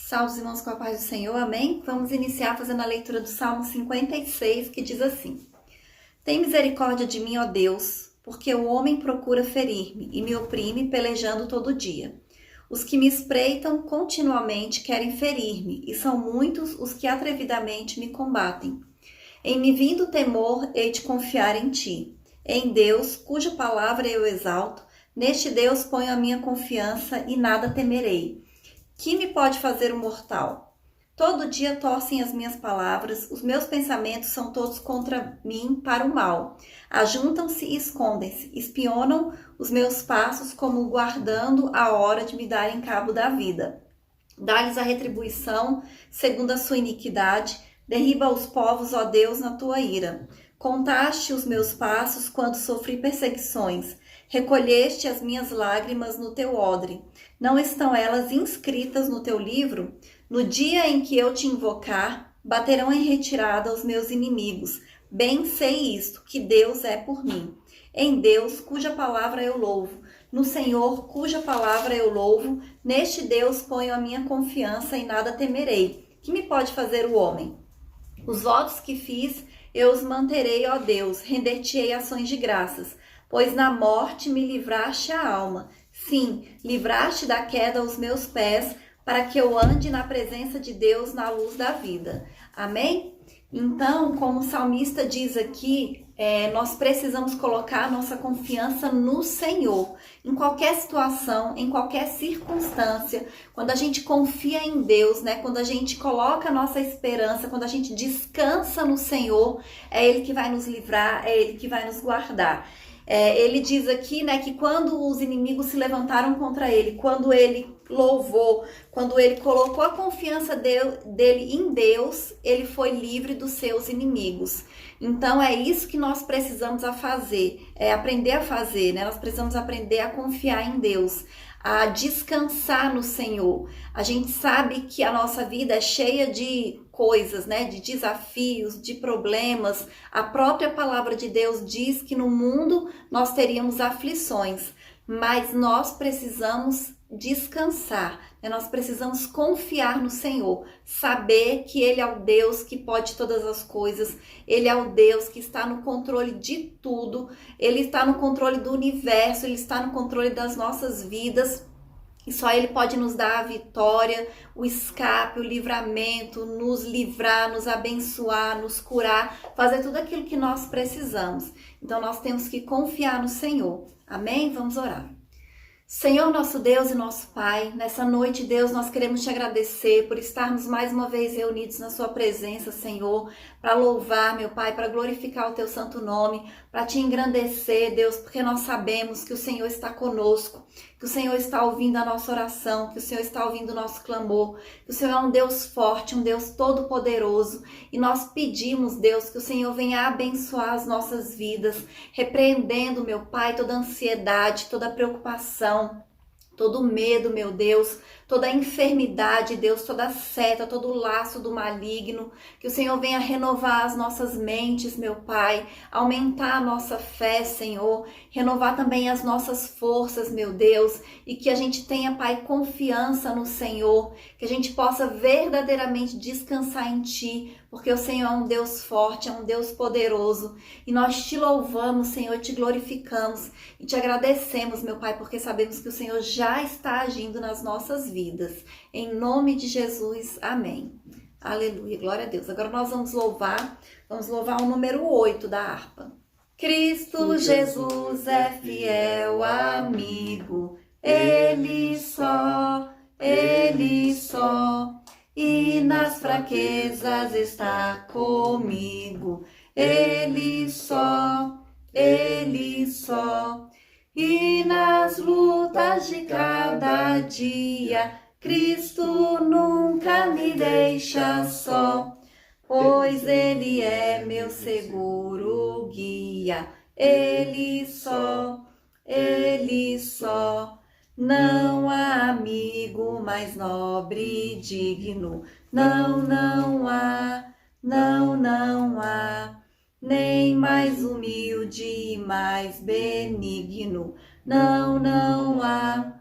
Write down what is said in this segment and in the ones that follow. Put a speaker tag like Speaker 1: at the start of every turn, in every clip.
Speaker 1: Salve, irmãos, com a paz do Senhor, amém? Vamos iniciar fazendo a leitura do Salmo 56, que diz assim: Tem misericórdia de mim, ó Deus, porque o homem procura ferir-me e me oprime pelejando todo dia. Os que me espreitam continuamente querem ferir-me, e são muitos os que atrevidamente me combatem. Em me vindo temor, hei de confiar em ti. Em Deus, cuja palavra eu exalto, neste Deus ponho a minha confiança e nada temerei. Que me pode fazer o mortal? Todo dia torcem as minhas palavras, os meus pensamentos são todos contra mim para o mal. Ajuntam-se e escondem-se, espionam os meus passos como guardando a hora de me darem cabo da vida. Dá-lhes a retribuição segundo a sua iniquidade, derriba os povos, ó Deus, na tua ira. Contaste os meus passos quando sofri perseguições. Recolheste as minhas lágrimas no teu odre. Não estão elas inscritas no teu livro? No dia em que eu te invocar, baterão em retirada os meus inimigos. Bem sei isto, que Deus é por mim. Em Deus, cuja palavra eu louvo. No Senhor, cuja palavra eu louvo. Neste Deus ponho a minha confiança e nada temerei. Que me pode fazer o homem? Os votos que fiz, eu os manterei, ó Deus. Render-te-ei ações de graças. Pois na morte me livraste a alma. Sim, livraste da queda os meus pés, para que eu ande na presença de Deus na luz da vida. Amém? Então, como o salmista diz aqui, nós precisamos colocar nossa confiança no Senhor. Em qualquer situação, em qualquer circunstância, quando a gente confia em Deus, né? Quando a gente coloca a nossa esperança, quando a gente descansa no Senhor, é Ele que vai nos livrar, é Ele que vai nos guardar. Ele diz aqui, né, que quando os inimigos se levantaram contra ele, quando ele louvou, quando ele colocou a confiança dele em Deus, ele foi livre dos seus inimigos. Então é isso que nós precisamos aprender a fazer, né? Nós precisamos aprender a confiar em Deus, a descansar no Senhor. A gente sabe que a nossa vida é cheia de coisas, né, de desafios, de problemas. A própria palavra de Deus diz que no mundo nós teríamos aflições, mas nós precisamos descansar, né? Nós precisamos confiar no Senhor, saber que Ele é o Deus que pode todas as coisas, Ele é o Deus que está no controle de tudo, Ele está no controle do universo, Ele está no controle das nossas vidas. E só Ele pode nos dar a vitória, o escape, o livramento, nos livrar, nos abençoar, nos curar, fazer tudo aquilo que nós precisamos. Então nós temos que confiar no Senhor. Amém? Vamos orar. Senhor, nosso Deus e nosso Pai, nessa noite, Deus, nós queremos te agradecer por estarmos mais uma vez reunidos na sua presença, Senhor, para louvar, meu Pai, para glorificar o teu santo nome, para te engrandecer, Deus, porque nós sabemos que o Senhor está conosco, que o Senhor está ouvindo a nossa oração, que o Senhor está ouvindo o nosso clamor, que o Senhor é um Deus forte, um Deus todo-poderoso, e nós pedimos, Deus, que o Senhor venha abençoar as nossas vidas, repreendendo, meu Pai, toda ansiedade, toda preocupação, todo medo, meu Deus, toda enfermidade, Deus, toda seta, todo laço do maligno, que o Senhor venha renovar as nossas mentes, meu Pai, aumentar a nossa fé, Senhor, renovar também as nossas forças, meu Deus, e que a gente tenha, Pai, confiança no Senhor, que a gente possa verdadeiramente descansar em Ti, porque o Senhor é um Deus forte, é um Deus poderoso, e nós te louvamos, Senhor, te glorificamos e te agradecemos, meu Pai, porque sabemos que o Senhor já está agindo nas nossas vidas. Em nome de Jesus, amém. Aleluia, glória a Deus. Agora nós vamos louvar o número 8 da harpa. Cristo Jesus é fiel amigo, Ele só, e nas fraquezas está comigo, Ele só, e nas lutas de cada dia, Cristo nunca me deixa só, pois Ele é meu seguro guia, Ele só, não há amigo mais nobre e digno, não há, nem mais humilde e mais benigno, não há,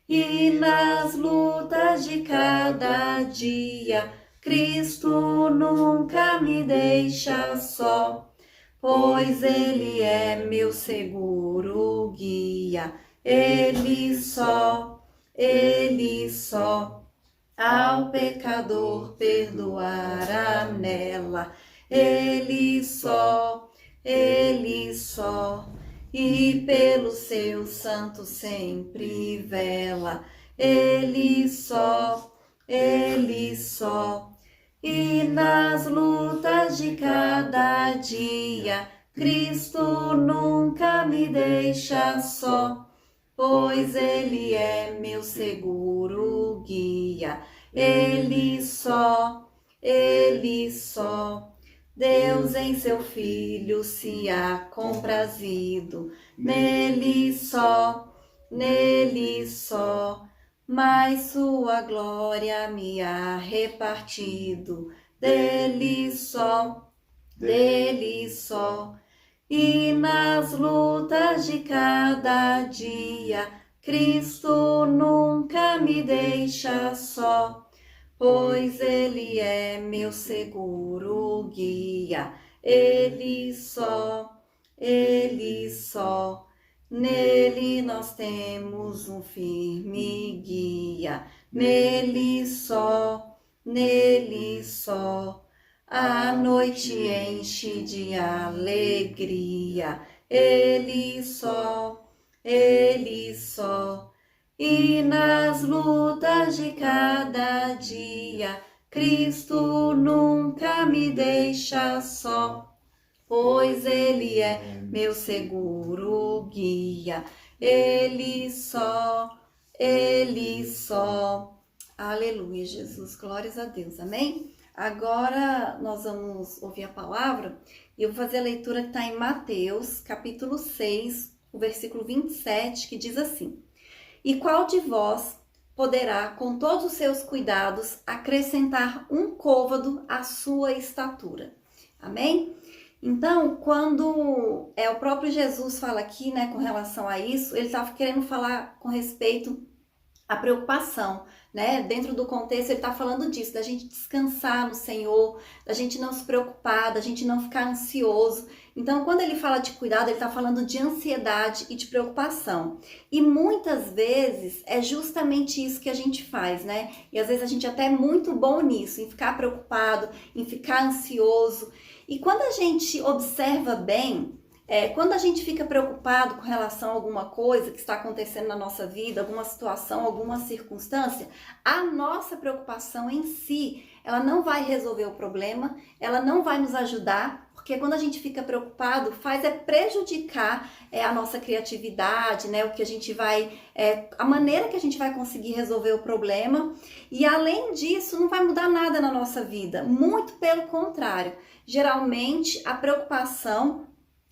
Speaker 1: E nas lutas de cada dia, Cristo nunca me deixa só, pois Ele é meu seguro guia. Ele só ao pecador perdoará nela. Ele só, e pelo seu santo sempre vela. Ele só, e nas lutas de cada dia, Cristo nunca me deixa só, pois Ele é meu seguro guia. Ele só, Deus em seu Filho se há comprazido, nele só, mas sua glória me há repartido, dele só, e nas lutas de cada dia, Cristo nunca me deixa só, pois Ele é meu seguro guia. Ele só, nele nós temos um firme guia. Nele só, a noite enche de alegria. Ele só, e nas lutas de cada dia, Cristo nunca me deixa só, pois Ele é meu seguro guia. Ele só, aleluia, Jesus, glórias a Deus, amém? Agora nós vamos ouvir a palavra e eu vou fazer a leitura que está em Mateus, capítulo 6, o versículo 27, que diz assim: E qual de vós poderá, com todos os seus cuidados, acrescentar um côvado à sua estatura? Amém? Então, quando o próprio Jesus fala aqui, né, com relação a isso, ele estava querendo falar com respeito à preocupação, né? Dentro do contexto, ele está falando disso, da gente descansar no Senhor, da gente não se preocupar, da gente não ficar ansioso. Então, quando ele fala de cuidado, ele está falando de ansiedade e de preocupação. E muitas vezes é justamente isso que a gente faz, né? E às vezes a gente até é muito bom nisso, em ficar preocupado, em ficar ansioso. E quando a gente observa bem, quando a gente fica preocupado com relação a alguma coisa que está acontecendo na nossa vida, alguma situação, alguma circunstância, a nossa preocupação em si, ela não vai resolver o problema, ela não vai nos ajudar, porque quando a gente fica preocupado, faz prejudicar a nossa criatividade, né? O que a gente vai, a maneira que a gente vai conseguir resolver o problema, e além disso, não vai mudar nada na nossa vida, muito pelo contrário. Geralmente, a preocupação,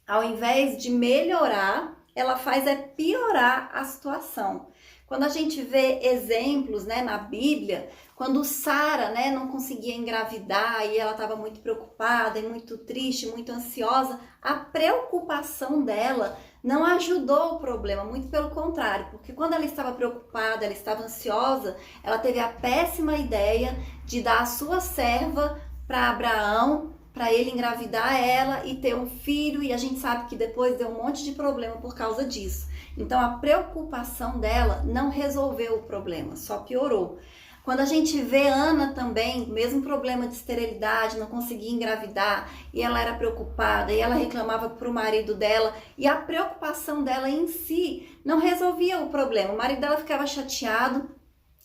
Speaker 1: ao invés de melhorar, ela faz piorar a situação. Quando a gente vê exemplos, né, na Bíblia, quando Sara, né, não conseguia engravidar e ela estava muito preocupada e muito triste, muito ansiosa, a preocupação dela não ajudou o problema, muito pelo contrário, porque quando ela estava preocupada, ela estava ansiosa, ela teve a péssima ideia de dar a sua serva para Abraão, para ele engravidar ela e ter um filho, e a gente sabe que depois deu um monte de problema por causa disso. Então a preocupação dela não resolveu o problema, só piorou. Quando a gente vê Ana também, mesmo problema de esterilidade, não conseguia engravidar, e ela era preocupada, e ela reclamava para o marido dela, e a preocupação dela em si não resolvia o problema. O marido dela ficava chateado,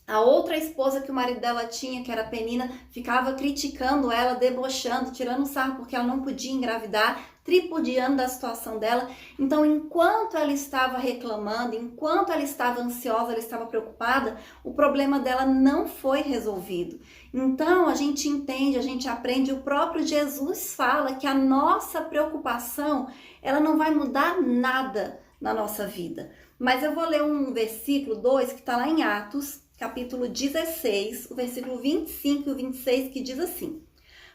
Speaker 1: a outra esposa que o marido dela tinha, que era Penina, ficava criticando ela, debochando, tirando sarro porque ela não podia engravidar, tripudiando da situação dela. Então, enquanto ela estava reclamando, enquanto ela estava ansiosa, ela estava preocupada, o problema dela não foi resolvido. Então, a gente entende, a gente aprende, o próprio Jesus fala que a nossa preocupação, ela não vai mudar nada na nossa vida. Mas eu vou ler um versículo 2 que está lá em Atos, capítulo 16, o versículo 25 e o 26, que diz assim: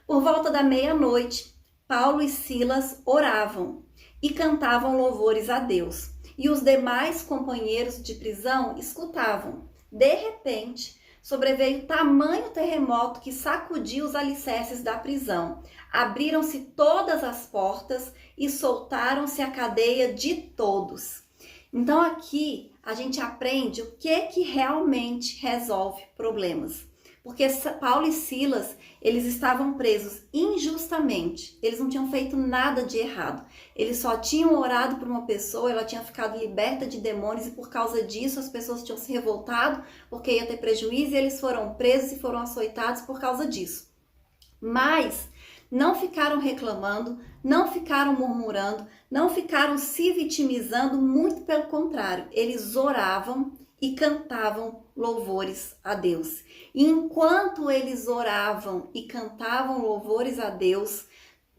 Speaker 1: Por volta da meia-noite, Paulo e Silas oravam e cantavam louvores a Deus. e os demais companheiros de prisão escutavam. De repente, sobreveio tamanho terremoto que sacudiu os alicerces da prisão. Abriram-se todas as portas e soltaram-se a cadeia de todos. Então aqui a gente aprende o que realmente resolve problemas. Porque Paulo e Silas, eles estavam presos injustamente. Eles não tinham feito nada de errado. Eles só tinham orado por uma pessoa, ela tinha ficado liberta de demônios e por causa disso as pessoas tinham se revoltado porque ia ter prejuízo e eles foram presos e foram açoitados por causa disso. Mas não ficaram reclamando, não ficaram murmurando, não ficaram se vitimizando, muito pelo contrário, eles oravam e cantavam louvores a Deus. E enquanto eles oravam e cantavam louvores a Deus,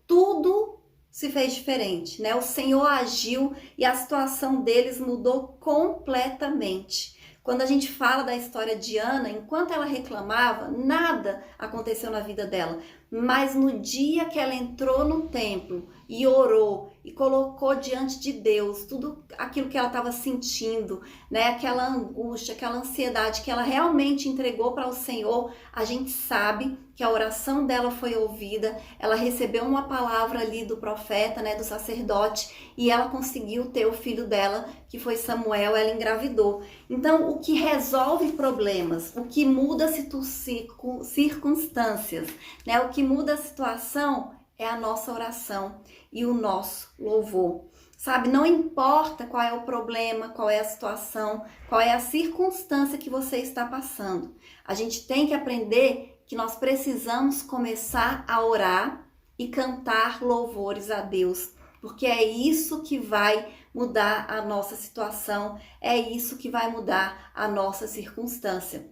Speaker 1: tudo se fez diferente, né? O Senhor agiu e a situação deles mudou completamente. Quando a gente fala da história de Ana, enquanto ela reclamava, nada aconteceu na vida dela. Mas no dia que ela entrou no templo e orou e colocou diante de Deus tudo aquilo que ela estava sentindo, né? Aquela angústia, aquela ansiedade que ela realmente entregou para o Senhor, a gente sabe que a oração dela foi ouvida, ela recebeu uma palavra ali do profeta, né, do sacerdote, e ela conseguiu ter o filho dela, que foi Samuel, ela engravidou. Então, o que resolve problemas, o que muda circunstâncias, né, o que muda a situação é a nossa oração e o nosso louvor. Sabe, não importa qual é o problema, qual é a situação, qual é a circunstância que você está passando. A gente tem que aprender que nós precisamos começar a orar e cantar louvores a Deus, porque é isso que vai mudar a nossa situação, é isso que vai mudar a nossa circunstância.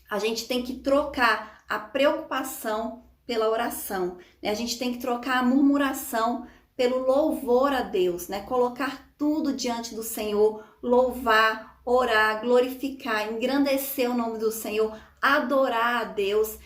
Speaker 1: A gente tem que trocar a preocupação pela oração, né? A gente tem que trocar a murmuração pelo louvor a Deus, né? Colocar tudo diante do Senhor, louvar, orar, glorificar, engrandecer o nome do Senhor, adorar a Deus,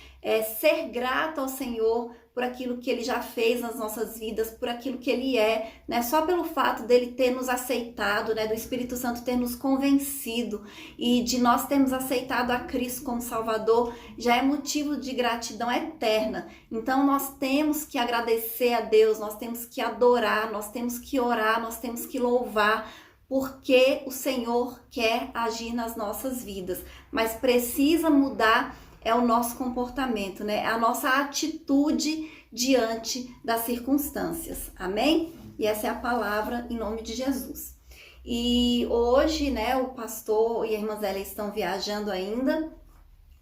Speaker 1: ser grato ao Senhor por aquilo que Ele já fez nas nossas vidas, por aquilo que Ele é, né? Só pelo fato dele ter nos aceitado, né? Do Espírito Santo ter nos convencido e de nós termos aceitado a Cristo como Salvador, já é motivo de gratidão eterna. Então nós temos que agradecer a Deus, nós temos que adorar, nós temos que orar, nós temos que louvar, porque o Senhor quer agir nas nossas vidas, mas precisa mudar o nosso comportamento, né? A nossa atitude diante das circunstâncias, amém? E essa é a palavra em nome de Jesus. E hoje, né, o pastor e a irmã Zélia estão viajando ainda,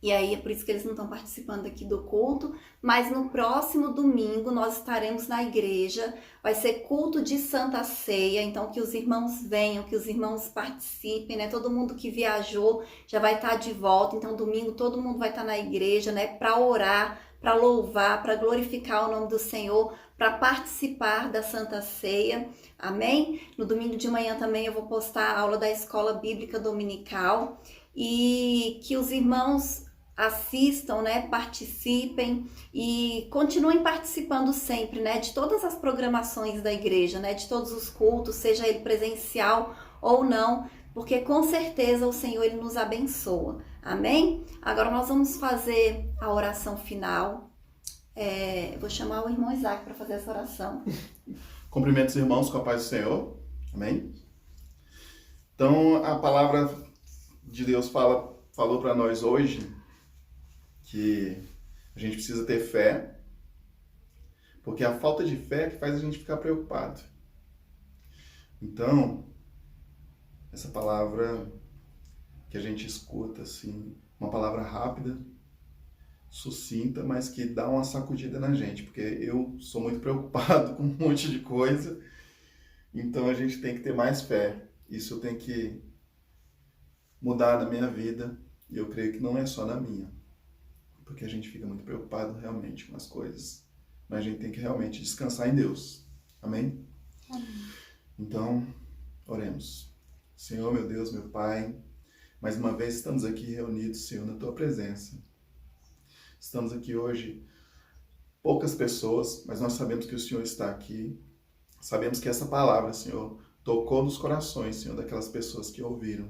Speaker 1: e aí é por isso que eles não estão participando aqui do culto, mas no próximo domingo nós estaremos na igreja, vai ser culto de Santa Ceia, então que os irmãos venham, que os irmãos participem, né? Todo mundo que viajou já vai estar de volta, então domingo todo mundo vai estar na igreja, né? Para orar, para louvar, para glorificar o nome do Senhor, para participar da Santa Ceia, amém? No domingo de manhã também eu vou postar a aula da Escola Bíblica Dominical e que os irmãos assistam, né, participem e continuem participando sempre, né, de todas as programações da igreja, né, de todos os cultos, seja ele presencial ou não, porque com certeza o Senhor ele nos abençoa, amém? Agora nós vamos fazer a oração final. Vou chamar o irmão Isaac para fazer essa oração.
Speaker 2: Cumprimento os irmãos com a paz do Senhor, amém? Então a palavra de Deus falou para nós hoje que a gente precisa ter fé, porque é a falta de fé que faz a gente ficar preocupado. Então, essa palavra que a gente escuta, assim, uma palavra rápida, sucinta, mas que dá uma sacudida na gente, porque eu sou muito preocupado com um monte de coisa, então a gente tem que ter mais fé. Isso tem que mudar na minha vida, e eu creio que não é só na minha. Porque a gente fica muito preocupado realmente com as coisas. Mas a gente tem que realmente descansar em Deus. Amém?
Speaker 1: Amém.
Speaker 2: Então, oremos. Senhor, meu Deus, meu Pai, mais uma vez estamos aqui reunidos, Senhor, na Tua presença. Estamos aqui hoje, poucas pessoas, mas nós sabemos que o Senhor está aqui. Sabemos que essa palavra, Senhor, tocou nos corações, Senhor, daquelas pessoas que ouviram.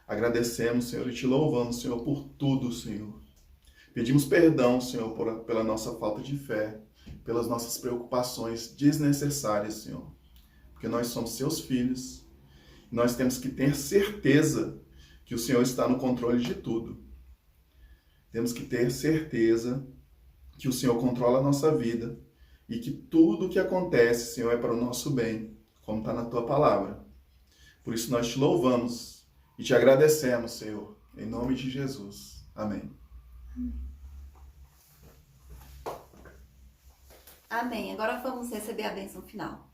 Speaker 2: Agradecemos, Senhor, e te louvamos, Senhor, por tudo, Senhor. Pedimos perdão, Senhor, pela nossa falta de fé, pelas nossas preocupações desnecessárias, Senhor. Porque nós somos seus filhos. Nós temos que ter certeza que o Senhor está no controle de tudo. Temos que ter certeza que o Senhor controla a nossa vida e que tudo o que acontece, Senhor, é para o nosso bem, como está na tua palavra. Por isso nós te louvamos e te agradecemos, Senhor, em nome de Jesus. Amém.
Speaker 1: Amém. Agora vamos receber a bênção final.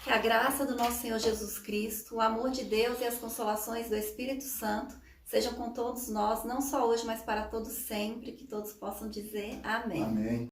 Speaker 1: Que a graça do nosso Senhor Jesus Cristo, o amor de Deus e as consolações do Espírito Santo sejam com todos nós, não só hoje, mas para todos sempre, que todos possam dizer amém.
Speaker 2: Amém.